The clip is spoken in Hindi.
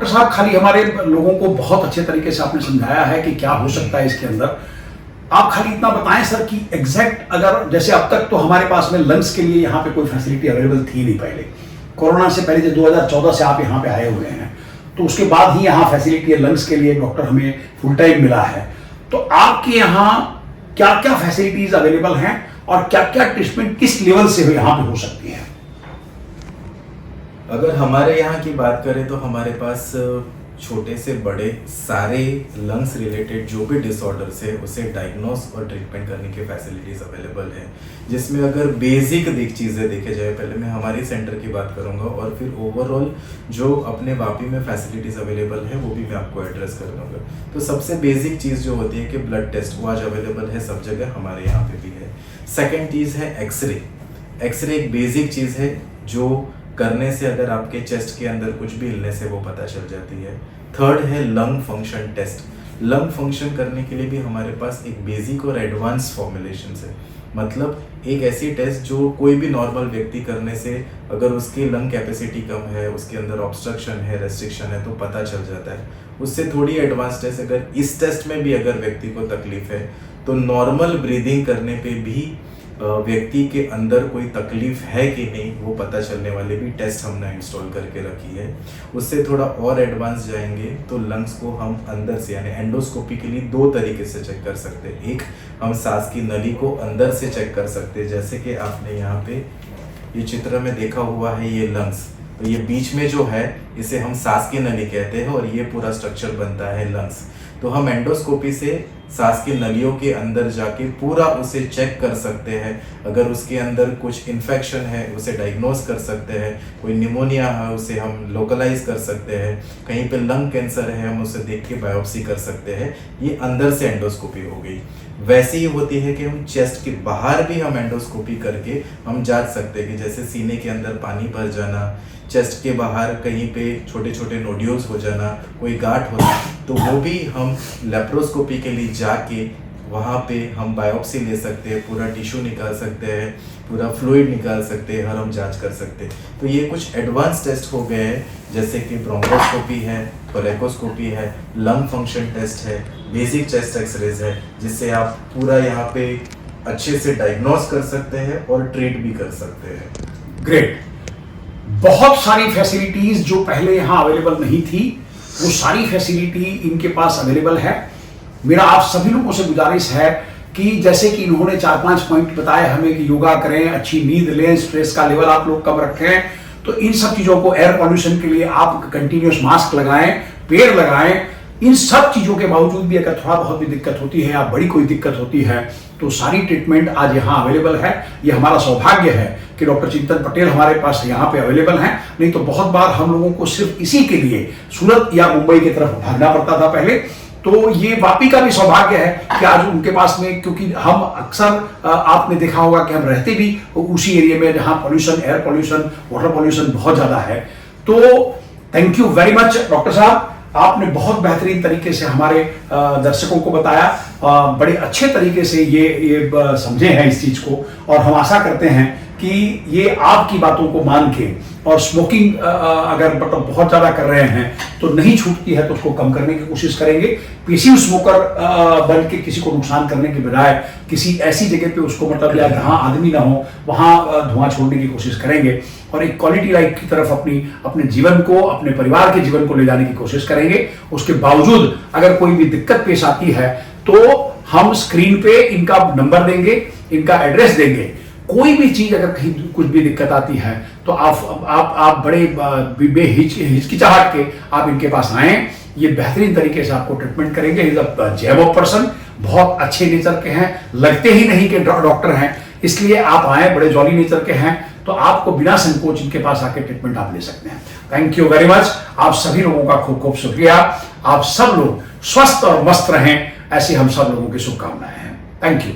डॉक्टर साहब खाली हमारे लोगों को बहुत अच्छे तरीके से आपने समझाया है कि क्या हो सकता है इसके अंदर। आप खाली इतना बताएं सर कि एग्जैक्ट, अगर जैसे अब तक तो हमारे पास में लंग्स के लिए यहाँ पे कोई फैसिलिटी अवेलेबल थी नहीं पहले, कोरोना से पहले जो 2014 से आप यहाँ पे आए हुए हैं, तो उसके बाद ही यहाँ फैसिलिटी है लंग्स के लिए, डॉक्टर हमें फुल टाइम मिला है। तो आपके यहाँ क्या क्या फैसिलिटीज अवेलेबल हैं और क्या क्या ट्रीटमेंट किस लेवल से यहाँ पे हो सकती है? अगर हमारे यहाँ की बात करें तो हमारे पास छोटे से बड़े सारे लंग्स रिलेटेड जो भी डिसऑर्डर्स है उसे डायग्नोस और ट्रीटमेंट करने की फैसिलिटीज़ अवेलेबल है, जिसमें अगर बेसिक चीज़ें देखे जाए, पहले मैं हमारे सेंटर की बात करूँगा और फिर ओवरऑल जो अपने वापी में फैसिलिटीज़ अवेलेबल है वो भी मैं आपको एड्रेस कर दूँगा। तो सबसे बेसिक चीज़ जो होती है कि ब्लड टेस्ट, वो आज अवेलेबल है सब जगह, हमारे यहाँ पे भी है। सेकेंड चीज़ है एक्सरे। एक्सरे एक बेसिक चीज़ है जो करने से अगर आपके चेस्ट के अंदर कुछ भी इलनेस है वो पता चल जाती है। थर्ड है lung function test. Lung function करने के लिए भी हमारे पास एक बेसिक और एडवांस फॉर्मुलेशन है, मतलब एक ऐसी टेस्ट जो कोई भी नॉर्मल व्यक्ति करने से अगर उसकी लंग कैपेसिटी कम है, उसके अंदर ऑब्स्ट्रक्शन है, रेस्ट्रिक्शन है, तो पता चल जाता है। उससे थोड़ी एडवांस टेस्ट, अगर इस टेस्ट में भी अगर व्यक्ति को तकलीफ है तो नॉर्मल ब्रीदिंग करने पे भी व्यक्ति के अंदर कोई तकलीफ है कि नहीं वो पता चलने वाले भी टेस्ट हमने इंस्टॉल करके रखी है। उससे थोड़ा और एडवांस जाएंगे तो लंग्स को हम अंदर से यानी एंडोस्कोपी के लिए दो तरीके से चेक कर सकते हैं। एक, हम सांस की नली को अंदर से चेक कर सकते हैं, जैसे कि आपने यहाँ पे ये चित्र में देखा हुआ है, ये लंग्स, तो ये बीच में जो है इसे हम सांस की नली कहते हैं और ये पूरा स्ट्रक्चर बनता है लंग्स। तो हम एंडोस्कोपी से सांस की नलियों के अंदर जाके पूरा उसे चेक कर सकते हैं। अगर उसके अंदर कुछ इन्फेक्शन है उसे डायग्नोस कर सकते हैं, कोई निमोनिया है उसे हम लोकलाइज कर सकते हैं, कहीं पे लंग कैंसर है हम उसे देख के बायोप्सी कर सकते हैं। ये अंदर से एंडोस्कोपी हो गई। वैसे ही होती है कि हम चेस्ट के बाहर भी हम एंडोस्कोपी करके हम जांच सकते हैं कि जैसे सीने के अंदर पानी भर जाना, चेस्ट के बाहर कहीं पे छोटे छोटे नोड्यूल्स हो जाना, कोई गांठ होना, तो वो भी हम लेप्रोस्कोपी के लिए जाके वहाँ पे हम बायोप्सी ले सकते हैं, पूरा टिश्यू निकाल सकते हैं, पूरा फ्लूइड निकाल सकते हैं और हम जांच कर सकते हैं। तो ये कुछ एडवांस टेस्ट हो गए हैं, जैसे कि ब्रोंकोस्कोपी है, कोलेकोस्कोपी है, लंग फंक्शन टेस्ट है, बेसिक चेस्ट एक्सरेज है, जिससे आप पूरा यहाँ पे अच्छे से डायग्नोस कर सकते हैं और ट्रीट भी कर सकते हैं। ग्रेट। बहुत सारी फैसिलिटीज जो पहले यहाँ अवेलेबल नहीं थी वो सारी फैसिलिटी इनके पास अवेलेबल है। मेरा आप सभी लोगों से गुजारिश है कि जैसे कि इन्होंने 4-5 पॉइंट बताए हमें कि योगा करें, अच्छी नींद लें, स्ट्रेस का लेवल आप लोग कम रखें, तो इन सब चीजों को, एयर पॉल्यूशन के लिए आप कंटिन्यूस मास्क लगाएं, पेड़ लगाएं। इन सब चीजों के बावजूद भी अगर थोड़ा बहुत भी दिक्कत होती है या बड़ी कोई दिक्कत होती है तो सारी ट्रीटमेंट आज यहाँ अवेलेबल है। ये हमारा सौभाग्य है कि डॉक्टर चिंतन पटेल हमारे पास यहाँ पे अवेलेबल हैं, नहीं तो बहुत बार हम लोगों को सिर्फ इसी के लिए सूरत या मुंबई की तरफ भागना पड़ता था पहले। तो ये वापी का भी सौभाग्य है कि आज उनके पास में, क्योंकि हम अक्सर आपने देखा होगा कि हम रहते भी उसी एरिया में जहाँ pollution, air pollution, water pollution बहुत ज्यादा है। तो thank you very much doctor साहब, आपने बहुत बेहतरीन तरीके से हमारे दर्शकों को बताया, बड़े अच्छे तरीके से ये समझे हैं इस चीज को, और हम आशा करते हैं कि ये आपकी बातों को मान के, और स्मोकिंग अगर मतलब बहुत ज़्यादा कर रहे हैं तो नहीं छूटती है तो उसको कम करने की कोशिश करेंगे। पैसिव स्मोकर बन के किसी को नुकसान करने के बजाय किसी ऐसी जगह पे उसको मतलब या जहाँ आदमी ना हो वहाँ धुआं छोड़ने की कोशिश करेंगे और एक क्वालिटी लाइफ की तरफ अपने जीवन को, अपने परिवार के जीवन को ले जाने की कोशिश करेंगे। उसके बावजूद अगर कोई भी दिक्कत पेश आती है तो हम स्क्रीन पे इनका नंबर देंगे, इनका एड्रेस देंगे। कोई भी चीज अगर कहीं कुछ भी दिक्कत आती है तो आप बड़े हिचकिचाहट के आप इनके पास आए, ये बेहतरीन तरीके से आपको ट्रीटमेंट करेंगे। इज अ जैब पर्सन, बहुत अच्छे नेचर के हैं, लगते ही नहीं कि डॉक्टर हैं, इसलिए आप आए, बड़े जॉली नेचर के हैं, तो आपको बिना संकोच इनके पास आके ट्रीटमेंट आप ले सकते हैं। Thank you very much. आप सभी लोगों का खूब खूब शुक्रिया। आप सब लोग स्वस्थ और मस्त रहें, ऐसी हम सब लोगों की शुभकामनाएं हैं। Thank you.